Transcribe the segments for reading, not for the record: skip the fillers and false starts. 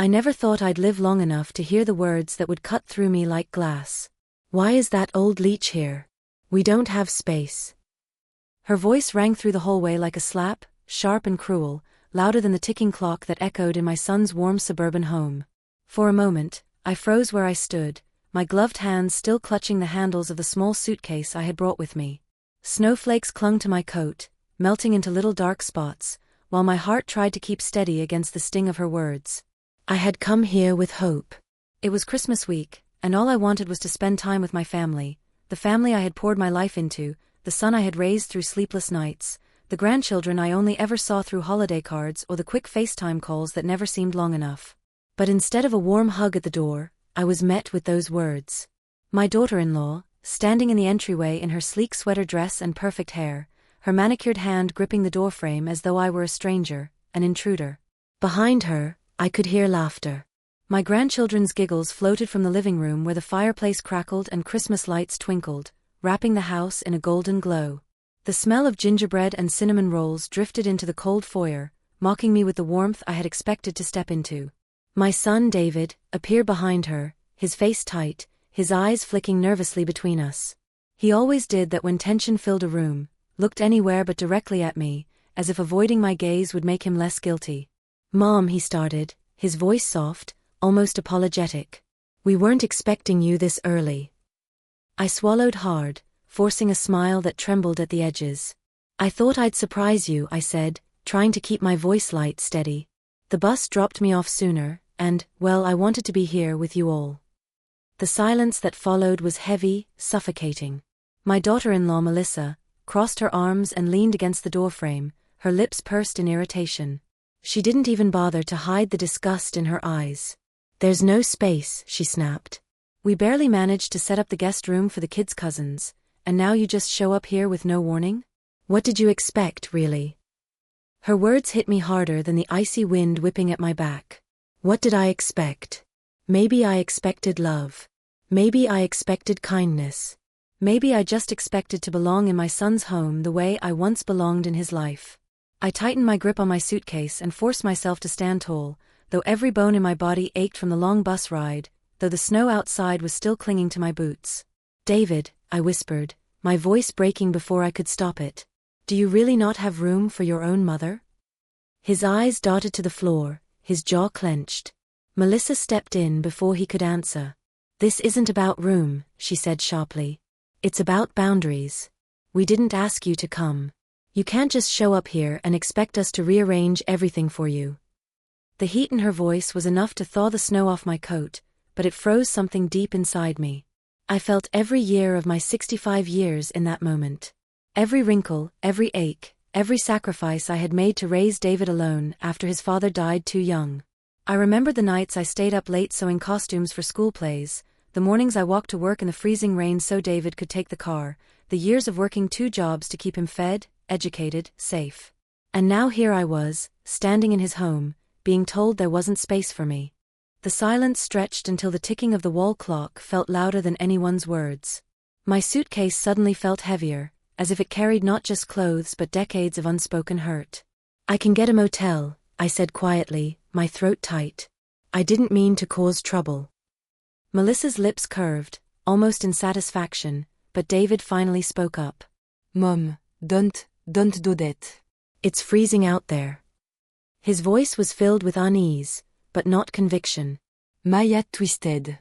I never thought I'd live long enough to hear the words that would cut through me like glass. Why is that old Leech here? We don't have space. Her voice rang through the hallway like a slap, sharp and cruel, louder than the ticking clock that echoed in my son's warm suburban home. For a moment, I froze where I stood, my gloved hands still clutching the handles of the small suitcase I had brought with me. Snowflakes clung to my coat, melting into little dark spots, while my heart tried to keep steady against the sting of her words. I had come here with hope. It was Christmas week, and all I wanted was to spend time with my family, the family I had poured my life into, the son I had raised through sleepless nights, the grandchildren I only ever saw through holiday cards or the quick FaceTime calls that never seemed long enough. But instead of a warm hug at the door, I was met with those words. My daughter-in-law, standing in the entryway in her sleek sweater dress and perfect hair, her manicured hand gripping the doorframe as though I were a stranger, an intruder. Behind her, I could hear laughter. My grandchildren's giggles floated from the living room where the fireplace crackled and Christmas lights twinkled, wrapping the house in a golden glow. The smell of gingerbread and cinnamon rolls drifted into the cold foyer, mocking me with the warmth I had expected to step into. My son David appeared behind her, his face tight, his eyes flicking nervously between us. He always did that when tension filled a room, looked anywhere but directly at me, as if avoiding my gaze would make him less guilty. "Mom," he started, his voice soft, almost apologetic. "We weren't expecting you this early." I swallowed hard, forcing a smile that trembled at the edges. "I thought I'd surprise you," I said, trying to keep my voice light steady. "The bus dropped me off sooner, and, well, I wanted to be here with you all." The silence that followed was heavy, suffocating. My daughter-in-law Melissa crossed her arms and leaned against the doorframe, her lips pursed in irritation. She didn't even bother to hide the disgust in her eyes. "There's no space," she snapped. "We barely managed to set up the guest room for the kids' cousins, and now you just show up here with no warning? What did you expect, really?" Her words hit me harder than the icy wind whipping at my back. What did I expect? Maybe I expected love. Maybe I expected kindness. Maybe I just expected to belong in my son's home the way I once belonged in his life. I tightened my grip on my suitcase and forced myself to stand tall, though every bone in my body ached from the long bus ride, though the snow outside was still clinging to my boots. "David," I whispered, my voice breaking before I could stop it. "Do you really not have room for your own mother?" His eyes darted to the floor, his jaw clenched. Melissa stepped in before he could answer. "This isn't about room," she said sharply. "It's about boundaries. We didn't ask you to come. You can't just show up here and expect us to rearrange everything for you." The heat in her voice was enough to thaw the snow off my coat, but it froze something deep inside me. I felt every year of my 65 years in that moment. Every wrinkle, every ache, every sacrifice I had made to raise David alone after his father died too young. I remembered the nights I stayed up late sewing costumes for school plays, the mornings I walked to work in the freezing rain so David could take the car, the years of working 2 jobs to keep him fed, educated, safe. And now here I was, standing in his home, being told there wasn't space for me. The silence stretched until the ticking of the wall clock felt louder than anyone's words. My suitcase suddenly felt heavier, as if it carried not just clothes but decades of unspoken hurt. "I can get a motel," I said quietly, my throat tight. I didn't mean to cause trouble. Melissa's lips curved, almost in satisfaction, but David finally spoke up. "Mom, don't do that. It's freezing out there." His voice was filled with unease, but not conviction. Maya twisted.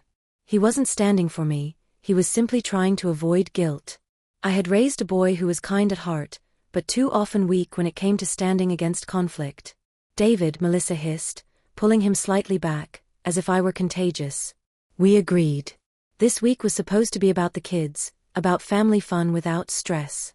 He wasn't standing for me, he was simply trying to avoid guilt. I had raised a boy who was kind at heart, but too often weak when it came to standing against conflict. "David," Melissa hissed, pulling him slightly back, as if I were contagious. We agreed. This week was supposed to be about the kids, about family fun without stress.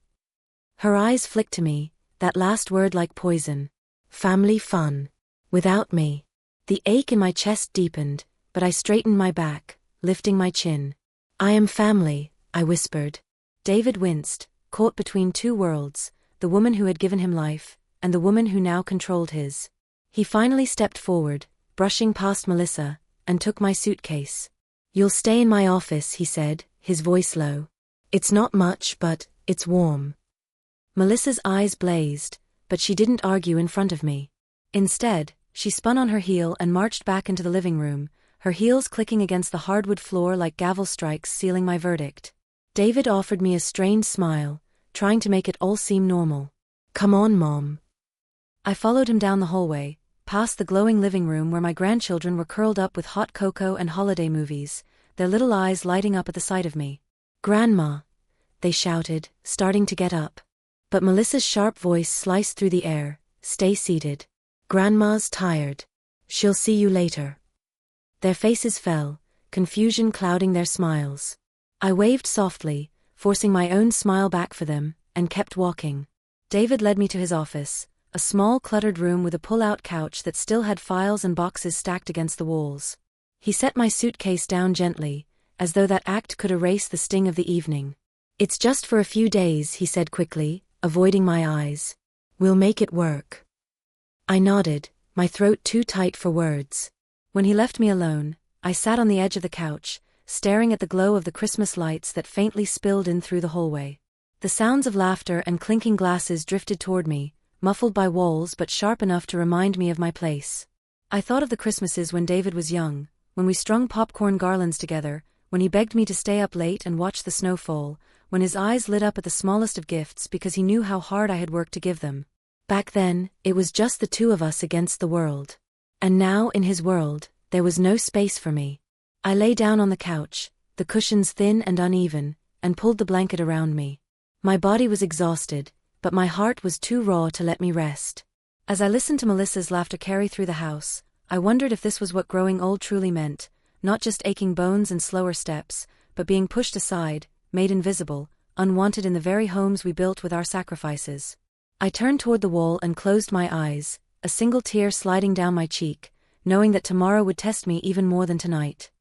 Her eyes flicked to me, that last word like poison. Family fun. Without me. The ache in my chest deepened, but I straightened my back, lifting my chin. "I am family," I whispered. David winced, caught between 2 worlds, the woman who had given him life, and the woman who now controlled his. He finally stepped forward, brushing past Melissa, and took my suitcase. "You'll stay in my office," he said, his voice low. "It's not much, but it's warm." Melissa's eyes blazed, but she didn't argue in front of me. Instead, She spun on her heel and marched back into the living room, her heels clicking against the hardwood floor like gavel strikes sealing my verdict. David offered me a strained smile, trying to make it all seem normal. "Come on, Mom." I followed him down the hallway, past the glowing living room where my grandchildren were curled up with hot cocoa and holiday movies, their little eyes lighting up at the sight of me. "Grandma," they shouted, starting to get up. But Melissa's sharp voice sliced through the air. "Stay seated. Grandma's tired. She'll see you later." Their faces fell, confusion clouding their smiles. I waved softly, forcing my own smile back for them, and kept walking. David led me to his office, a small cluttered room with a pull-out couch that still had files and boxes stacked against the walls. He set my suitcase down gently, as though that act could erase the sting of the evening. "It's just for a few days," he said quickly, avoiding my eyes. "We'll make it work." I nodded, my throat too tight for words. When he left me alone, I sat on the edge of the couch, staring at the glow of the Christmas lights that faintly spilled in through the hallway. The sounds of laughter and clinking glasses drifted toward me, muffled by walls but sharp enough to remind me of my place. I thought of the Christmases when David was young, when we strung popcorn garlands together, when he begged me to stay up late and watch the snow fall, when his eyes lit up at the smallest of gifts because he knew how hard I had worked to give them. Back then, it was just the two of us against the world. And now, in his world, there was no space for me. I lay down on the couch, the cushions thin and uneven, and pulled the blanket around me. My body was exhausted, but my heart was too raw to let me rest. As I listened to Melissa's laughter carry through the house, I wondered if this was what growing old truly meant, not just aching bones and slower steps, but being pushed aside, made invisible, unwanted in the very homes we built with our sacrifices. I turned toward the wall and closed my eyes, a single tear sliding down my cheek, knowing that tomorrow would test me even more than tonight.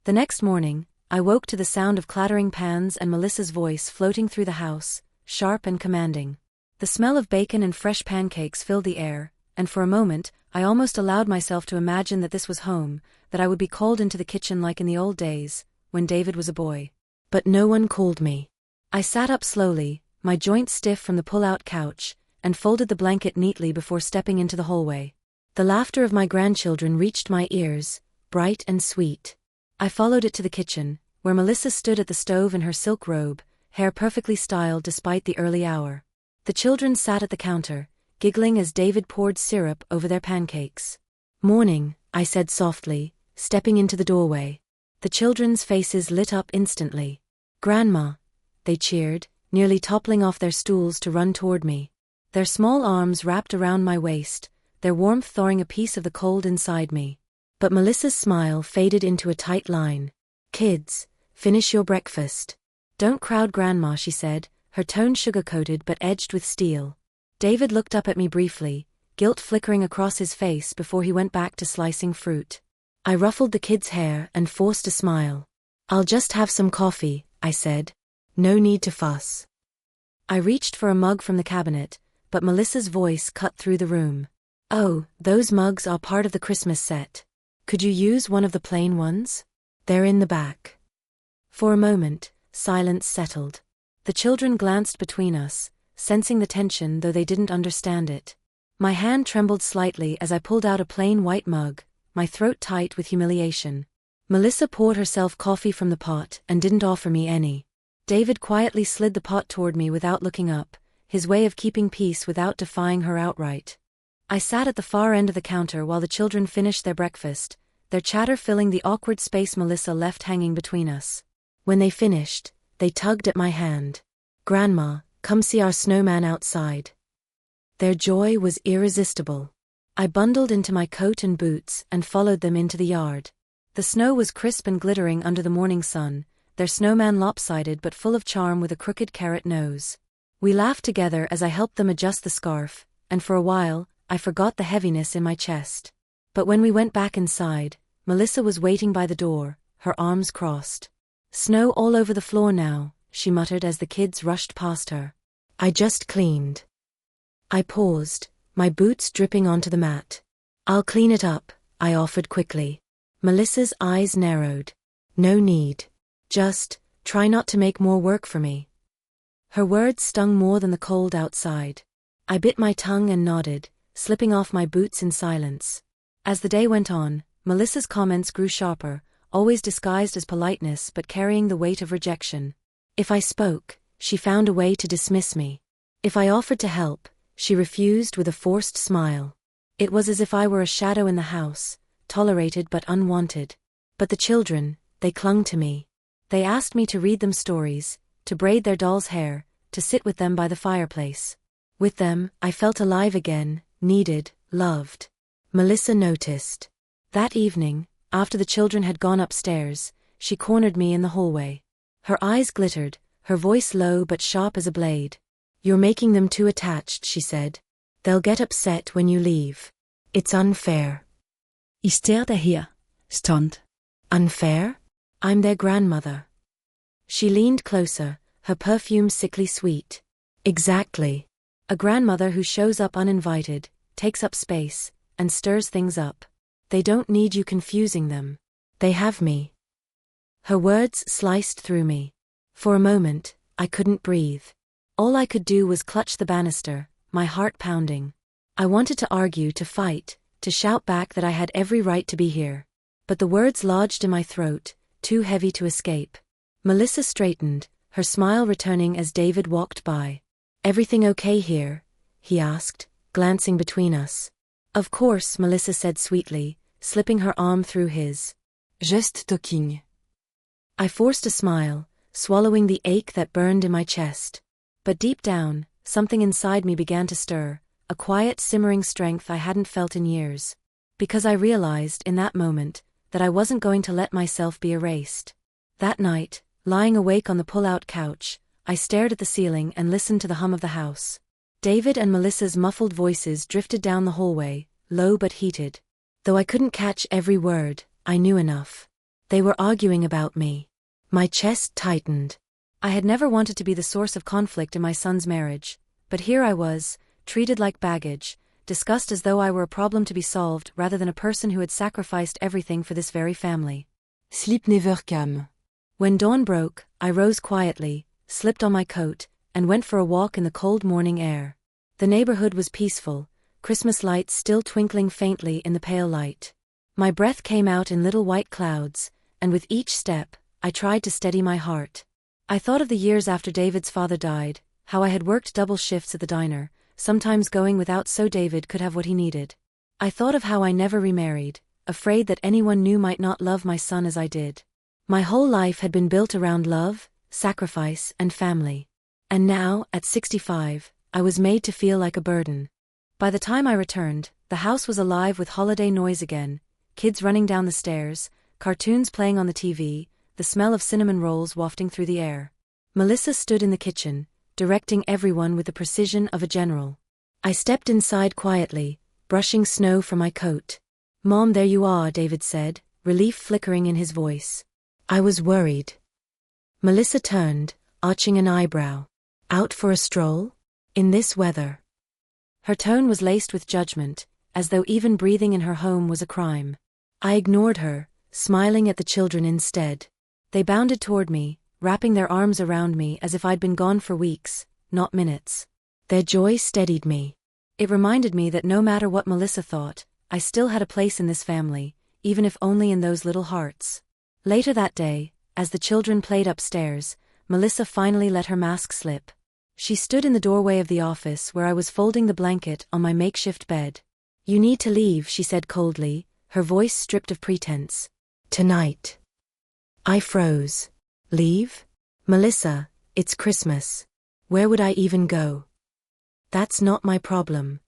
The next morning, I woke to the sound of clattering pans and Melissa's voice floating through the house, sharp and commanding. The smell of bacon and fresh pancakes filled the air, and for a moment, I almost allowed myself to imagine that this was home, that I would be called into the kitchen like in the old days, when David was a boy. But no one called me. I sat up slowly, my joints stiff from the pull-out couch, and folded the blanket neatly before stepping into the hallway. The laughter of my grandchildren reached my ears, bright and sweet. I followed it to the kitchen, where Melissa stood at the stove in her silk robe, hair perfectly styled despite the early hour. The children sat at the counter, giggling as David poured syrup over their pancakes. "Morning," I said softly, stepping into the doorway. The children's faces lit up instantly. "Grandma," they cheered, nearly toppling off their stools to run toward me. Their small arms wrapped around my waist, their warmth thawing a piece of the cold inside me. But Melissa's smile faded into a tight line. "Kids, finish your breakfast. Don't crowd Grandma," she said, her tone sugar-coated but edged with steel. David looked up at me briefly, guilt flickering across his face before he went back to slicing fruit. I ruffled the kids' hair and forced a smile. "I'll just have some coffee," I said. "No need to fuss." I reached for a mug from the cabinet, but Melissa's voice cut through the room. "Oh, those mugs are part of the Christmas set. Could you use one of the plain ones? They're in the back." For a moment, silence settled. The children glanced between us, sensing the tension though they didn't understand it. My hand trembled slightly as I pulled out a plain white mug, my throat tight with humiliation. Melissa poured herself coffee from the pot and didn't offer me any. David quietly slid the pot toward me without looking up, his way of keeping peace without defying her outright. I sat at the far end of the counter while the children finished their breakfast, their chatter filling the awkward space Melissa left hanging between us. When they finished, they tugged at my hand. "Grandma, come see our snowman outside." Their joy was irresistible. I bundled into my coat and boots and followed them into the yard. The snow was crisp and glittering under the morning sun, their snowman lopsided but full of charm with a crooked carrot nose. We laughed together as I helped them adjust the scarf, and for a while, I forgot the heaviness in my chest. But when we went back inside, Melissa was waiting by the door, her arms crossed. "Snow all over the floor now," she muttered as the kids rushed past her. "I just cleaned." I paused, my boots dripping onto the mat. "I'll clean it up," I offered quickly. Melissa's eyes narrowed. "No need. Just, try not to make more work for me." Her words stung more than the cold outside. I bit my tongue and nodded, slipping off my boots in silence. As the day went on, Melissa's comments grew sharper, always disguised as politeness but carrying the weight of rejection. If I spoke, she found a way to dismiss me. If I offered to help, she refused with a forced smile. It was as if I were a shadow in the house, tolerated but unwanted. But the children, they clung to me. They asked me to read them stories, to braid their doll's hair, to sit with them by the fireplace. With them, I felt alive again, needed, loved. Melissa noticed. That evening, after the children had gone upstairs, she cornered me in the hallway. Her eyes glittered, her voice low but sharp as a blade. "You're making them too attached," she said. "They'll get upset when you leave. It's unfair." I stared her, stunned. Unfair? I'm their grandmother. She leaned closer, her perfume sickly sweet. Exactly. A grandmother who shows up uninvited, takes up space, and stirs things up. They don't need you confusing them. They have me. Her words sliced through me. For a moment, I couldn't breathe. All I could do was clutch the banister, my heart pounding. I wanted to argue, to fight, to shout back that I had every right to be here. But the words lodged in my throat, too heavy to escape. Melissa straightened, her smile returning as David walked by. "Everything okay here?" he asked, glancing between us. "Of course," Melissa said sweetly, slipping her arm through his. "Just talking." I forced a smile, swallowing the ache that burned in my chest. But deep down, something inside me began to stir, a quiet simmering strength I hadn't felt in years. Because I realized, in that moment, that I wasn't going to let myself be erased. That night, lying awake on the pull-out couch, I stared at the ceiling and listened to the hum of the house. David and Melissa's muffled voices drifted down the hallway, low but heated. Though I couldn't catch every word, I knew enough. They were arguing about me. My chest tightened. I had never wanted to be the source of conflict in my son's marriage, but here I was, treated like baggage, discussed as though I were a problem to be solved rather than a person who had sacrificed everything for this very family. Sleep never came. When dawn broke, I rose quietly, slipped on my coat, and went for a walk in the cold morning air. The neighborhood was peaceful, Christmas lights still twinkling faintly in the pale light. My breath came out in little white clouds, and with each step, I tried to steady my heart. I thought of the years after David's father died, how I had worked double shifts at the diner, sometimes going without so David could have what he needed. I thought of how I never remarried, afraid that anyone new might not love my son as I did. My whole life had been built around love, sacrifice, and family. And now, at 65, I was made to feel like a burden. By the time I returned, the house was alive with holiday noise again, kids running down the stairs, cartoons playing on the TV, the smell of cinnamon rolls wafting through the air. Melissa stood in the kitchen, directing everyone with the precision of a general. I stepped inside quietly, brushing snow from my coat. "Mom, there you are," David said, relief flickering in his voice. I was worried. Melissa turned, arching an eyebrow. "Out for a stroll? In this weather?" Her tone was laced with judgment, as though even breathing in her home was a crime. I ignored her, smiling at the children instead. They bounded toward me, wrapping their arms around me as if I'd been gone for weeks, not minutes. Their joy steadied me. It reminded me that no matter what Melissa thought, I still had a place in this family, even if only in those little hearts. Later that day, as the children played upstairs, Melissa finally let her mask slip. She stood in the doorway of the office where I was folding the blanket on my makeshift bed. "You need to leave," she said coldly, her voice stripped of pretense. "Tonight." I froze. "Leave? Melissa, it's Christmas. Where would I even go?" "That's not my problem."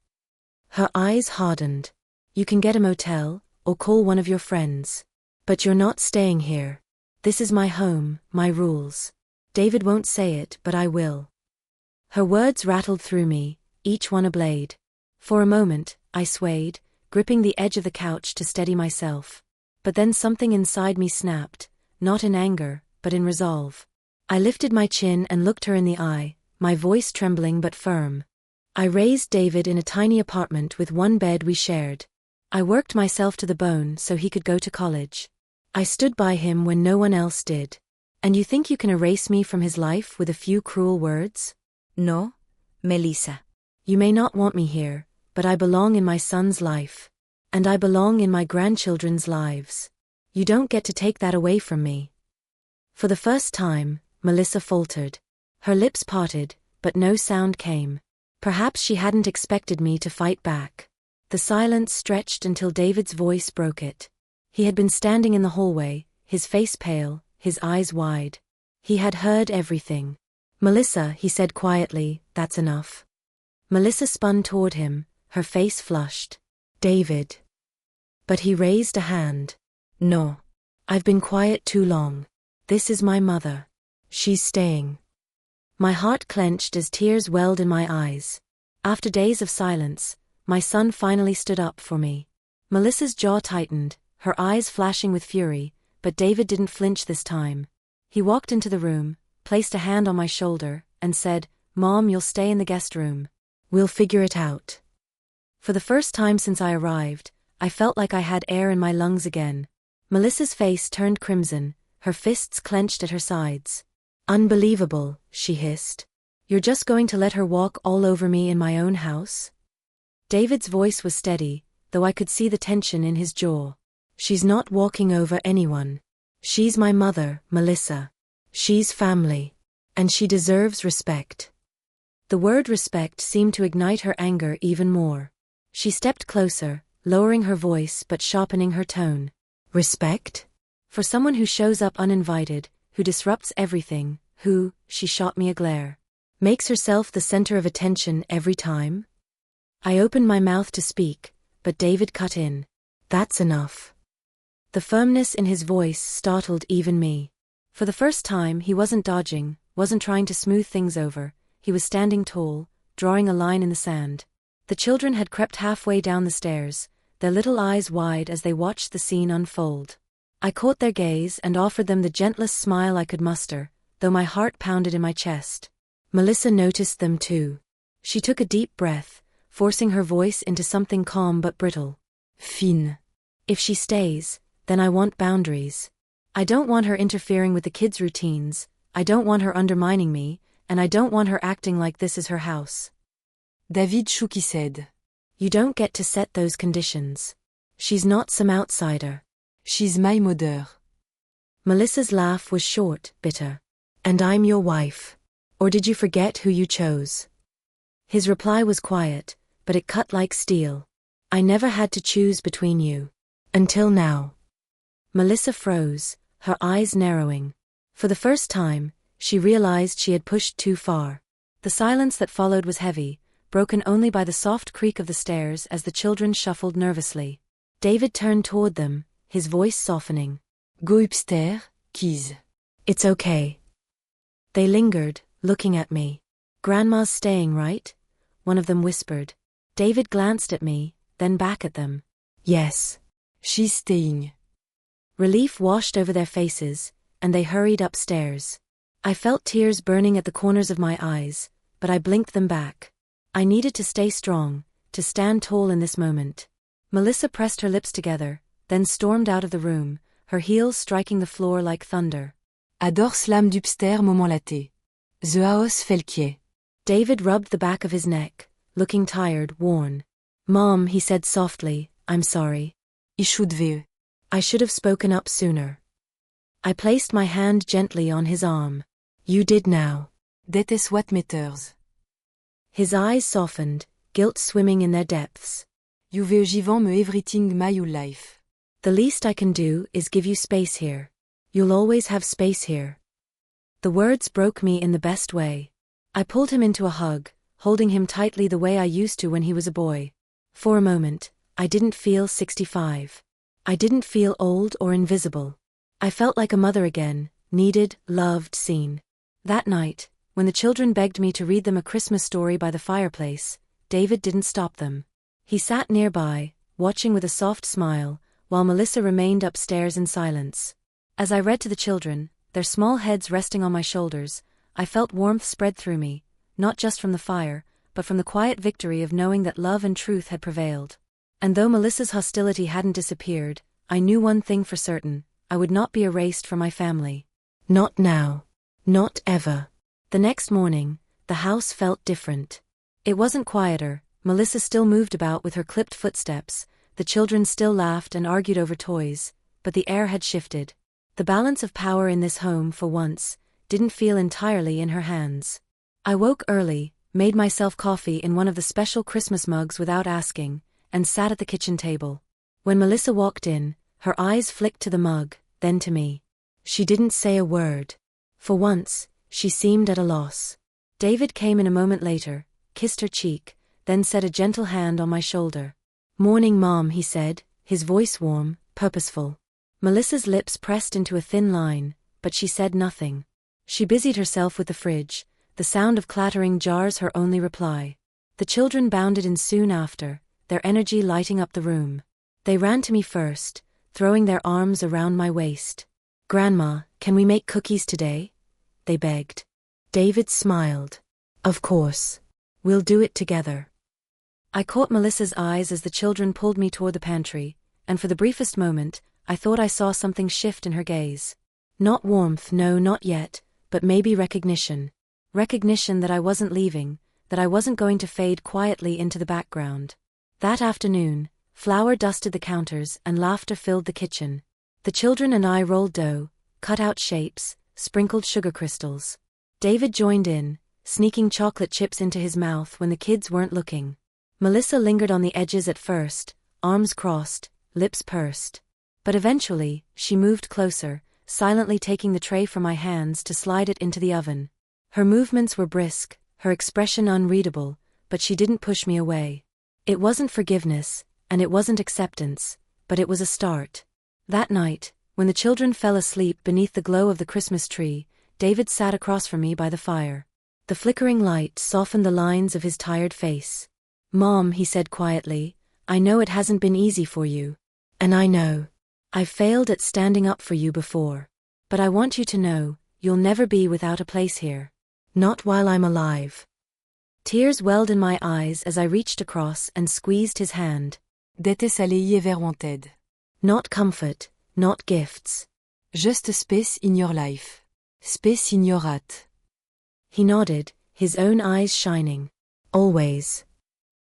Her eyes hardened. "You can get a motel, or call one of your friends. But you're not staying here. This is my home, my rules. David won't say it, but I will." Her words rattled through me, each one a blade. For a moment, I swayed, gripping the edge of the couch to steady myself. But then something inside me snapped, not in anger, but in resolve. I lifted my chin and looked her in the eye, my voice trembling but firm. I raised David in a tiny apartment with one bed we shared. I worked myself to the bone so he could go to college. I stood by him when no one else did. And you think you can erase me from his life with a few cruel words? No, Melissa. You may not want me here, but I belong in my son's life. And I belong in my grandchildren's lives. You don't get to take that away from me. For the first time, Melissa faltered. Her lips parted, but no sound came. Perhaps she hadn't expected me to fight back. The silence stretched until David's voice broke it. He had been standing in the hallway, his face pale, his eyes wide. He had heard everything. "Melissa," he said quietly, "that's enough." Melissa spun toward him, her face flushed. "David." But he raised a hand. "No. I've been quiet too long. This is my mother. She's staying." My heart clenched as tears welled in my eyes. After days of silence, my son finally stood up for me. Melissa's jaw tightened, her eyes flashing with fury, but David didn't flinch this time. He walked into the room, placed a hand on my shoulder, and said, "Mom, you'll stay in the guest room. We'll figure it out." For the first time since I arrived, I felt like I had air in my lungs again. Melissa's face turned crimson, her fists clenched at her sides. "Unbelievable," she hissed. "You're just going to let her walk all over me in my own house?" David's voice was steady, though I could see the tension in his jaw. "She's not walking over anyone. She's my mother, Melissa. She's family. And she deserves respect." The word respect seemed to ignite her anger even more. She stepped closer, lowering her voice but sharpening her tone. "Respect? For someone who shows up uninvited, who disrupts everything, who," she shot me a glare, "makes herself the center of attention every time?" I opened my mouth to speak, but David cut in. "That's enough." The firmness in his voice startled even me. For the first time, he wasn't dodging, wasn't trying to smooth things over. He was standing tall, drawing a line in the sand. The children had crept halfway down the stairs, their little eyes wide as they watched the scene unfold. I caught their gaze and offered them the gentlest smile I could muster, though my heart pounded in my chest. Melissa noticed them too. She took a deep breath, forcing her voice into something calm but brittle. "Fine. If she stays, then I want boundaries. I don't want her interfering with the kids' routines, I don't want her undermining me, and I don't want her acting like this is her house." David shook his head. "You don't get to set those conditions. She's not some outsider. She's my mother." Melissa's laugh was short, bitter. "And I'm your wife. Or did you forget who you chose?" His reply was quiet, but it cut like steel. "I never had to choose between you. Until now." Melissa froze, her eyes narrowing. For the first time, she realized she had pushed too far. The silence that followed was heavy, broken only by the soft creak of the stairs as the children shuffled nervously. David turned toward them, his voice softening. "Go upstairs, kids. It's okay." They lingered, looking at me. "Grandma's staying, right?" one of them whispered. David glanced at me, then back at them. "Yes. She's staying." Relief washed over their faces, and they hurried upstairs. I felt tears burning at the corners of my eyes, but I blinked them back. I needed to stay strong, to stand tall in this moment. Melissa pressed her lips together, then stormed out of the room, her heels striking the floor like thunder. "Adore slam d'upstairs moment laté. The house fait le. David rubbed the back of his neck, looking tired, worn. "Mom," he said softly, "I'm sorry. I should have spoken up sooner." I placed my hand gently on his arm. "You did now. That is what matters." His eyes softened, guilt swimming in their depths. "You veux given me everything my life. The least I can do is give you space here. You'll always have space here." The words broke me in the best way. I pulled him into a hug, holding him tightly the way I used to when he was a boy. For a moment, I didn't feel 65. I didn't feel old or invisible. I felt like a mother again, needed, loved, seen. That night, when the children begged me to read them a Christmas story by the fireplace, David didn't stop them. He sat nearby, watching with a soft smile, while Melissa remained upstairs in silence. As I read to the children, their small heads resting on my shoulders, I felt warmth spread through me, not just from the fire, but from the quiet victory of knowing that love and truth had prevailed. And though Melissa's hostility hadn't disappeared, I knew one thing for certain: I would not be erased from my family. Not now. Not ever. The next morning, the house felt different. It wasn't quieter. Melissa still moved about with her clipped footsteps, the children still laughed and argued over toys, but the air had shifted. The balance of power in this home, for once, didn't feel entirely in her hands. I woke early, made myself coffee in one of the special Christmas mugs without asking, and sat at the kitchen table. When Melissa walked in, her eyes flicked to the mug, then to me. She didn't say a word. For once, she seemed at a loss. David came in a moment later, kissed her cheek, then set a gentle hand on my shoulder. "Morning, Mom," he said, his voice warm, purposeful. Melissa's lips pressed into a thin line, but she said nothing. She busied herself with the fridge, the sound of clattering jars her only reply. The children bounded in soon after, their energy lighting up the room. They ran to me first, throwing their arms around my waist. "Grandma, can we make cookies today?" they begged. David smiled. "Of course. We'll do it together." I caught Melissa's eyes as the children pulled me toward the pantry, and for the briefest moment, I thought I saw something shift in her gaze. Not warmth, no, not yet, but maybe recognition. Recognition that I wasn't leaving, that I wasn't going to fade quietly into the background. That afternoon, flour dusted the counters and laughter filled the kitchen. The children and I rolled dough, cut out shapes, sprinkled sugar crystals. David joined in, sneaking chocolate chips into his mouth when the kids weren't looking. Melissa lingered on the edges at first, arms crossed, lips pursed. But eventually, she moved closer, silently taking the tray from my hands to slide it into the oven. Her movements were brisk, her expression unreadable, but she didn't push me away. It wasn't forgiveness, and it wasn't acceptance, but it was a start. That night, when the children fell asleep beneath the glow of the Christmas tree, David sat across from me by the fire. The flickering light softened the lines of his tired face. "Mom," he said quietly, "I know it hasn't been easy for you. And I know I've failed at standing up for you before. But I want you to know, you'll never be without a place here. Not while I'm alive." Tears welled in my eyes as I reached across and squeezed his hand. Dette är verwanted. Not comfort, not gifts. Just space in your life. Space in your heart. He nodded, his own eyes shining. Always.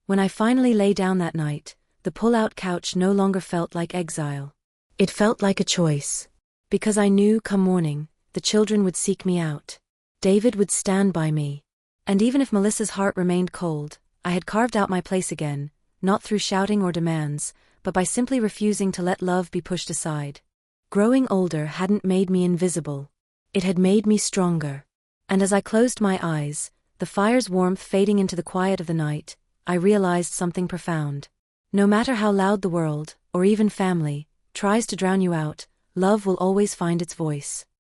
When I finally lay down that night, the pull-out couch no longer felt like exile. It felt like a choice. Because I knew, come morning, the children would seek me out. David would stand by me. And even if Melissa's heart remained cold, I had carved out my place again, not through shouting or demands, but by simply refusing to let love be pushed aside. Growing older hadn't made me invisible. It had made me stronger. And as I closed my eyes, the fire's warmth fading into the quiet of the night, I realized something profound. No matter how loud the world, or even family, tries to drown you out, love will always find its voice.